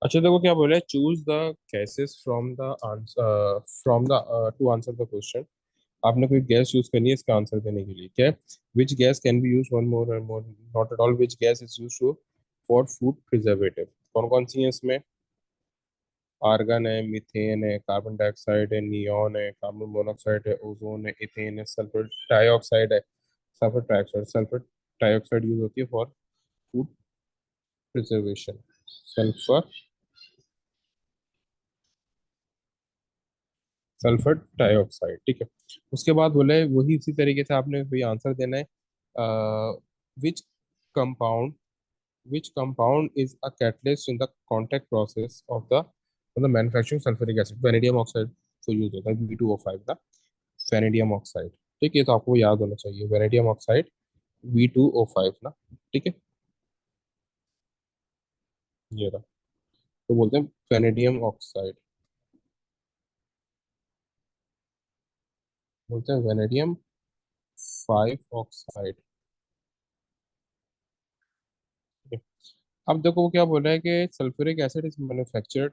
अच्छा देखो क्या बोला है, choose the gases from the answer from the two answer the question. आपने कोई गैस यूज करनी है इसका आंसर देने के लिए। क्या है? Which gas can be use one more and more, not at all, which gas is use for food preservative. कौन कौन सी है इसमें? आर्गन है, मीथेन है, कार्बन डाइऑक्साइड है, नियॉन है, कार्बन मोनोऑक्साइड है, ओजोन है, इथेन है, सल्फर डाइऑक्साइड है। सल्फर डाइऑक्साइड यूज होती है for food preservation. Sulphur sulphur dioxide, ठीक है। उसके बाद बोला है वही इसी तरीके से आपने भी आंसर देना है। Which compound which compound is a catalyst in the contact process of the manufacturing sulphuric acid. Vanadium oxide को यूज होता है, V2O5 का वेनेडियम ऑक्साइड। ठीक है, तो आपको याद होना चाहिए वेनेडियम ऑक्साइड V2O5 ना। ठीक है, ये रहा। तो बोलते हैं वेनेडियम ऑक्साइड, बोलते हैं वेनेडियम 5 ऑक्साइड। अब देखो वो क्या बोल रहा है कि sulphuric acid is manufactured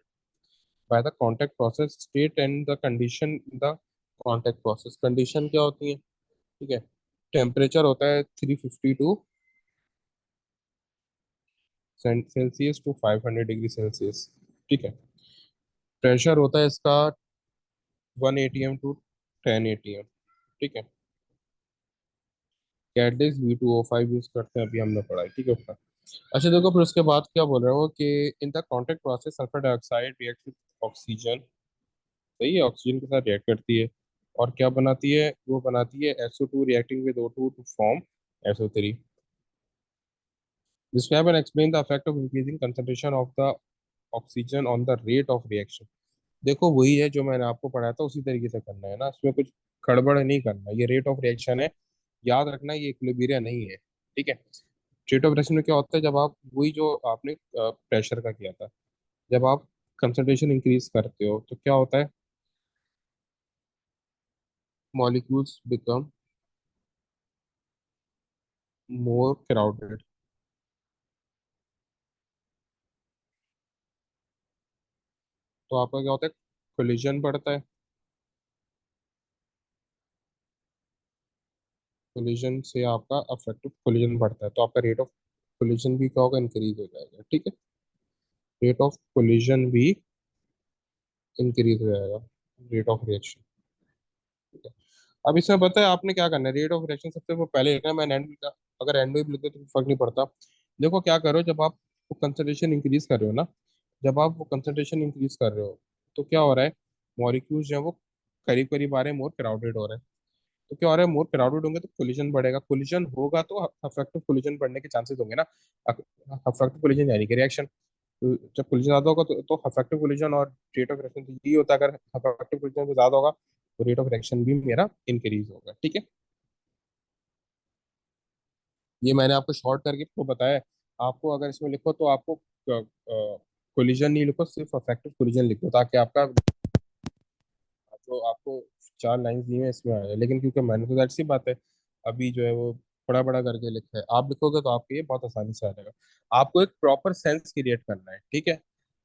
by the contact process state and the condition in the contact process. Condition क्या होती है? ठीक है, टेम्परेचर होता है 352 सेल्सियस टू 500 डिग्री सेल्सियस। ठीक है, प्रेशर होता है इसका 1 atm टू 10 atm। ठीक है, कैटलिस्ट V2O5 यूज करते हैं, अभी हमने पढ़ा है। ठीक है उसका। अच्छा देखो फिर उसके बाद क्या बोल रहे हो कि in the contact process sulphur dioxide react with oxygen. सही है, ऑक्सीजन के साथ रिएक्ट करती है और क्या बनाती है? वो बनाती है SO2 reacting with O2 to form SO3। Describe and explain the effect of increasing concentration of the oxygen on the rate of reaction. देखो वही है जो मैंने आपको पढ़ाया था, उसी तरीके से करना है ना, इसमें कुछ गड़बड़ नहीं करना। ये रेट ऑफ रिएक्शन है, याद रखना, ये इक्विलिब्रियम नहीं है। ठीक है, रेट ऑफ रिएक्शन में क्या होता है, जब आप वही जो आपने प्रेशर का किया था, जब आप कंसंट्रेशन इंक्रीज करते हो तो क्या होता है? Molecules become more crowded. तो आपका क्या होता है? कोलिजन बढ़ता है। कोलिजन से आपका अफेक्टिव कोलिजन बढ़ता है, तो आपका रेट ऑफ कोलिजन भी क्या होगा? इंक्रीज हो जाएगा। ठीक है, रेट ऑफ कोलिजन भी इंक्रीज हो जाएगा, रेट ऑफ रिएक्शन। ठीक है, अब इसमें पता है आपने क्या करना है? रेट ऑफ रिएक्शन सबसे वो पहले लिखना है। मैं एंड का, अगर एंड में भी लिख दो तो फर्क नहीं पड़ता। देखो क्या करो, जब आप कंसंट्रेशन इंक्रीज कर रहे हो ना, जब आप वो कंसंट्रेशन इंक्रीज कर रहे हो तो क्या हो रहा है? मॉलिक्यूल्स जो है वो करीब करीब आ रहे हैं, मोर क्राउडेड हो रहे हैं। तो क्या हो रहा है? मोर क्राउडेड होंगे तो कोलिजन बढ़ेगा, कोलिजन होगा तो अफेक्टिव कोलिजन बढ़ने के चांसेस होंगे ना। अफेक्टिव कोलिजन यानी कि रिएक्शन। जब कोलिजन ज्यादा होगा तो अफेक्टिव कोलिजन और रेट ऑफ रिएक्शन तो यही होता है। अगर अफेक्टिव कोलिजन तो ज्यादा होगा तो रेट ऑफ रिएक्शन भी मेरा इंक्रीज होगा। ठीक है, ये मैंने आपको शॉर्ट करके तो बताया है। आपको अगर इसमें लिखो तो आपको कोलिजन नहीं लिखो, सिर्फ अफेक्टिव कोलिजन लिखो, ताकि आपका जो आपको 4 लाइन दी है इसमें आया। लेकिन क्योंकि मैंने तो जाहिर सी बात है अभी जो है वो बड़ा बड़ा करके लिखा है, आप लिखोगे तो आपको ये बहुत आसानी से आ जाएगा। आपको एक प्रॉपर सेंस क्रिएट करना है। ठीक है,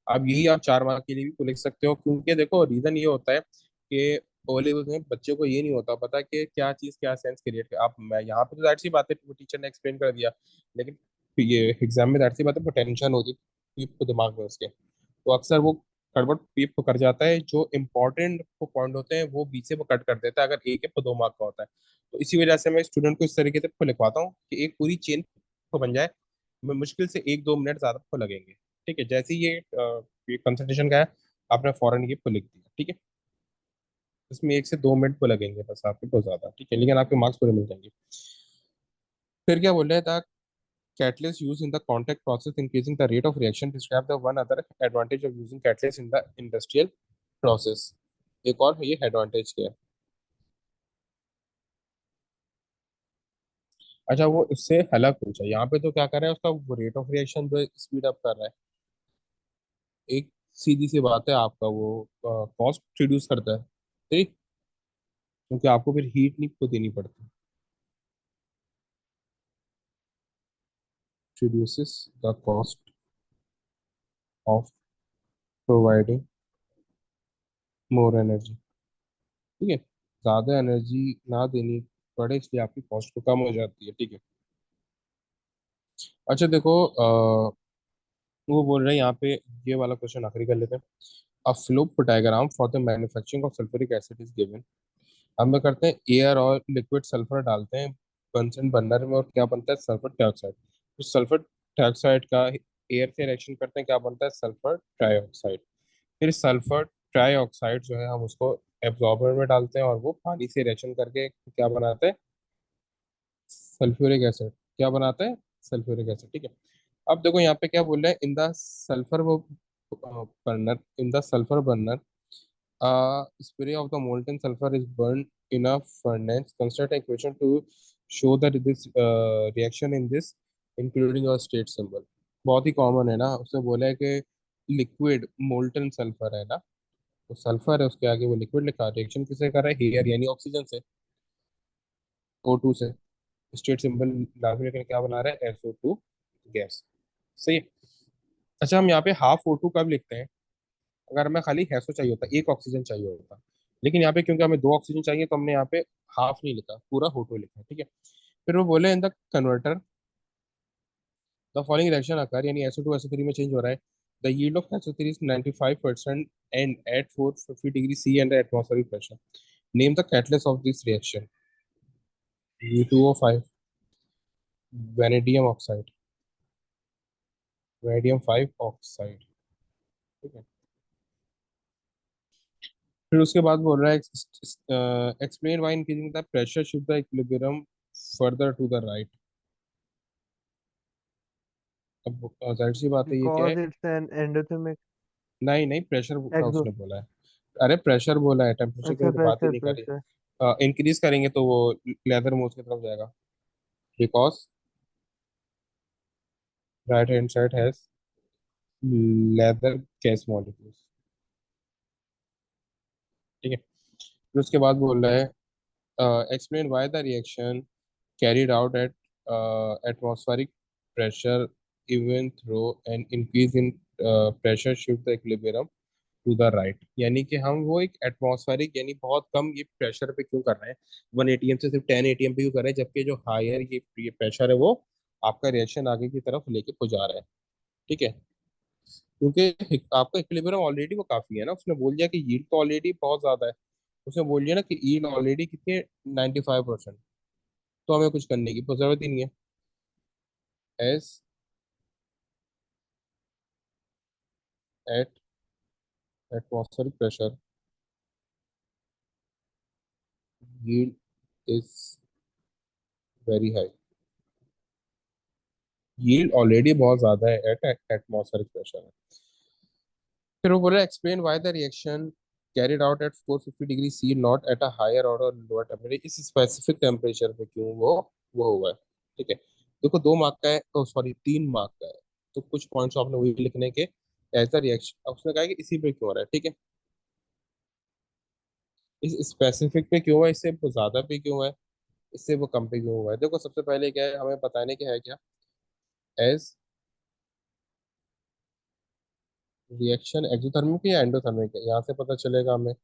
अब यही आप 4 मार्क के लिए भी तो लिख सकते हो, क्योंकि देखो रीजन ये होता है कि ओ लेवल में बच्चे को ये नहीं होता पता कि क्या चीज़ क्या सेंस क्रिएट कर। आप मैं यहाँ पे तो जाहिर सी बात है वो टीचर ने एक्सप्लेन कर दिया, लेकिन ये एग्जाम में जाहिर सी बात है पोटेंशन होती है दिमाग में उसके, तो अक्सर वो गड़बड़ पीप कर जाता है। जो इंपॉर्टेंट पॉइंट होते हैं वो बीच से वो कट कर देता है, अगर एक है तो 2 मार्क का होता है। तो इसी वजह से मैं स्टूडेंट को इस तरीके से को लिखवाता हूँ कि एक पूरी चेन को बन जाए। मुश्किल से 1-2 मिनट ज्यादा को लगेंगे। ठीक है, जैसे ही ये कंसंट्रेशन का है, आपने फौरन ये को लिख दिया। ठीक है, इसमें 1 से 2 मिनट को लगेंगे बस आपके, बहुत ज्यादा। ठीक है, लेकिन आपके मार्क्स पूरे मिल जाएंगे। फिर क्या बोल रहे हैं? catalyst used in the contact process increasing the rate of reaction. Describe the one other advantage of using catalyst in the industrial process. एक और है, ये एडवांटेज क्या है? अच्छा वो इससे अलग पूछा, यहाँ पे तो क्या कर रहा है, उसका रेट ऑफ रिएक्शन जो स्पीड अप कर रहा है। एक सीधी सी बात है, आपका वो कॉस्ट रिड्यूस करता है। ठीक, क्योंकि आपको फिर हीट नहीं को देनी पड़ती। Reduces the cost of providing more energy. ठीक है, ज्यादा एनर्जी ना देनी पड़े इसलिए आपकी कॉस्ट तो कम हो जाती है। ठीक है। अच्छा देखो, वो बोल रहे हैं यहाँ पे, ये वाला क्वेश्चन आखिरी कर लेते हैं। A flow diagram for the manufacturing of sulphuric acid is given. हम लोग करते हैं एयर और लिक्विड सल्फर डालते हैं बंसन बर्नर में, और क्या बनता है? Sulphur dioxide. तो सल्फर डाइऑक्साइड का एयर से रिएक्शन करते हैं, क्या बनता है? Sulphur trioxide. फिर सल्फर ट्राइऑक्साइड जो है हम उसको एब्जॉर्बर में डालते हैं और वो पानी से रिएक्शन करके क्या बनाते हैं? Sulphuric acid. क्या बनाते हैं? Sulphuric acid. ठीक है। अब देखो यहाँ पे क्या बोल रहे हैं, इन द सल्फर वो burner, in the sulphur burner spray of the molten sulfur is burned in a furnace. Construct an equation to show that this reaction in this, including a state symbol. बहुत ही common है ना, उसने बोला है कि liquid molten sulphur है ना, तो सल्फर है, उसके आगे वो लिक्विड लिखा, रिएक्शन किससे कर रहा है? हेयर यानी ऑक्सीजन से, O2 से। स्टेट सिंबल लागू लेकर क्या बना रहा है? SO2 gas. सही है। अच्छा, हम यहाँ पे हाफ O2 कब लिखते हैं? अगर हमें खाली हैसो चाहिए होता, एक ऑक्सीजन चाहिए होता। लेकिन यहाँ पे क्योंकि हमें दो ऑक्सीजन चाहिए तो हमने यहाँ पे हाफ नहीं लिखा, पूरा होटो लिखा है। ठीक है। फिर वो बोले in the converter the following reaction occur, यानी SO2 SO3 में चेंज हो रहा है। The yield of SO3 is 95% and at 450 degree C and atmospheric pressure. Name the catalyst of this reaction. U2O5, vanadium oxide, vanadium 5 oxide. ठीक है। फिर उसके बाद बोल रहा है explain why increasing the pressure shift the equilibrium further to the right. अब जाहिर सी बात है, ये क्या है? Because it's an endothermic. नहीं नहीं, प्रेशर का एक्सो। उसने बोला है। अरे प्रेशर बोला है, टेम्परेचर की अच्छा, तो बात ही प्रेशर नहीं करी। प्रेशर। इंक्रीज करेंगे तो वो लेदर मोड की तरफ जाएगा, because right hand side has leather gas molecules. ठीक है। फिर उसके बाद बोल रहा है explain why the reaction carried out at atmospheric pressure even though an increase in pressure shift the equilibrium to the right. यानी कि हम वो एक एटमॉस्फेरिक यानी बहुत कम ये प्रेशर पे क्यों कर रहे हैं, 1 ATM से सिर्फ 10 ATM पे क्यों कर रहे हैं, जबकि जो हायर ये प्रेशर है वो आपका रिएक्शन आगे की तरफ लेके पहुंचा रहा है। ठीक है। क्योंकि आपका इक्विलिब्रियम ऑलरेडी वो काफी है ना, उसने बोल दिया कि यील्ड तो ऑलरेडी बहुत ज्यादा है। उसने बोल दिया ना कि यील्ड ऑलरेडी कितनी है? 95%। तो हमें कुछ करने की तो जरूरत ही नहीं है। As at atmospheric pressure yield is very high. Yield already बहुत ज्यादा है एट एटमॉस्फेरिक प्रेशर। फिर वो बोला explain why the reaction carried out at 450 degree C not at a higher और लोअर टेम्परेचर। इस स्पेसिफिक टेम्परेचर पे क्यों वो हुआ है? ठीक है। देखो 2 मार्क का है, तो सॉरी 3 मार्क का है, तो कुछ पॉइंट्स आपने वही लिखने के। एज द रिएक्शन उसने कहा कि इसी पे क्यों हो रहा है। ठीक है। इस स्पेसिफिक पे क्यों हुआ है, इससे वो ज्यादा पे क्यों हुआ है, इससे वो कम पे क्यों हुआ है? देखो सबसे पहले क्या है, हमें बताने क्या है क्या? एज रिएक्शन एक्सोथर्मिक या एंडोथर्मिक है, यहाँ से पता चलेगा हमें।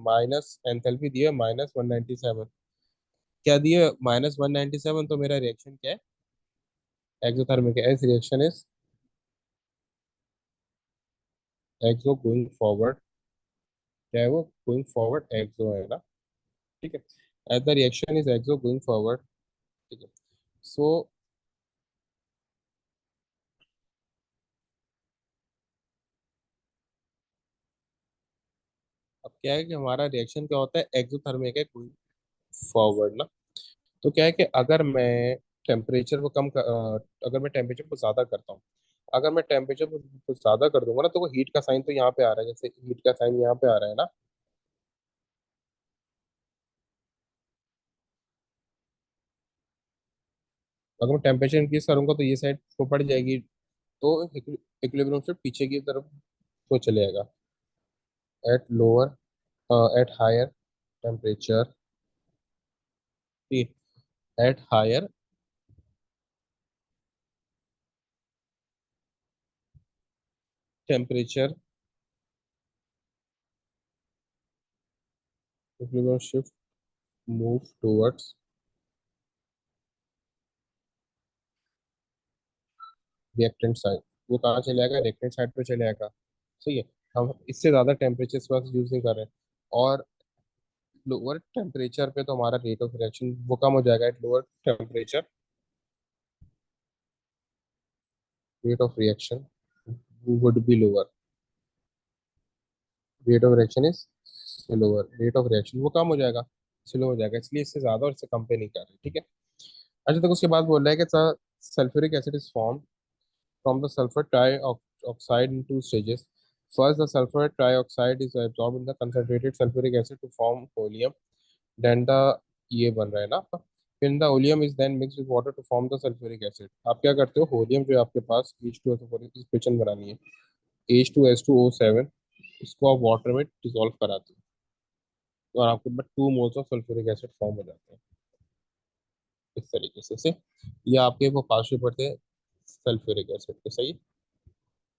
माइनस एंथैल्पी दिया -197। क्या दिए? -197, तो मेरा रिएक्शन क्या है? एक्सोथर्मिक है। As reaction is exo going forward. क्या है वो? गोइंग फॉरवर्ड एक्सो है ना। ठीक है। As the reaction is exo going forward. ठीक है। सो अब क्या है कि हमारा रिएक्शन क्या होता है? एक्सोथर्मिक है, गोइंग फॉरवर्ड ना। तो क्या है कि टेम्परेचर को अगर मैं टेम्परेचर को ज़्यादा करता हूँ, अगर मैं टेम्परेचर को ज़्यादा कर दूंगा ना, तो वो हीट का साइन तो यहाँ पे आ रहा है, जैसे हीट का साइन यहाँ पे आ रहा है ना। अगर मैं टेम्परेचर इंक्रीज करूंगा तो ये साइड को बढ़ जाएगी, तो इक्विलिब्रियम से पीछे की तरफ को चले जाएगा। At lower at higher temperature, at higher temperature equilibrium shift move towards reactant side. वो कहाँ चले जाएगा, रिएक्टेंट साइड पे चले जाएगा। सही है। हम इससे ज़्यादा टेम्परेचर इस वक्त यूज़ नहीं कर रहे हैं। और लोअर टेम्परेचर पे तो हमारा रेट ऑफ रिएक्शन वो कम हो जाएगा। At lower temperature rate of reaction would be lower. Rate of reaction is slower, rate of reaction वो कम हो जाएगा, स्लो हो जाएगा, इसलिए इससे ज्यादा और इससे कम पे नहीं कर रहे, ठीक है। अच्छा, तो उसके बाद बोल रहा है कि sulphuric acid is form from the sulphur trioxide in two stages. First the sulphur trioxide is absorb in the concentrated sulphuric acid to form oleum. Then the ये बन रहा है ना आपका। फिर the oleum is then mix with water to form the sulphuric acid. आप क्या करते हो, होलियम जो है आपके पास H2SO4 की इक्वेशन बनानी है, H2S2O7, इसको आप वाटर में डिसॉल्व कराते हो और आपके पास 2 moles of sulphuric acid form हो जाते हैं इस तरीके से। ये आपके वो पास पड़ते हैं सल्फ्यूरिक एसिड के, सही है।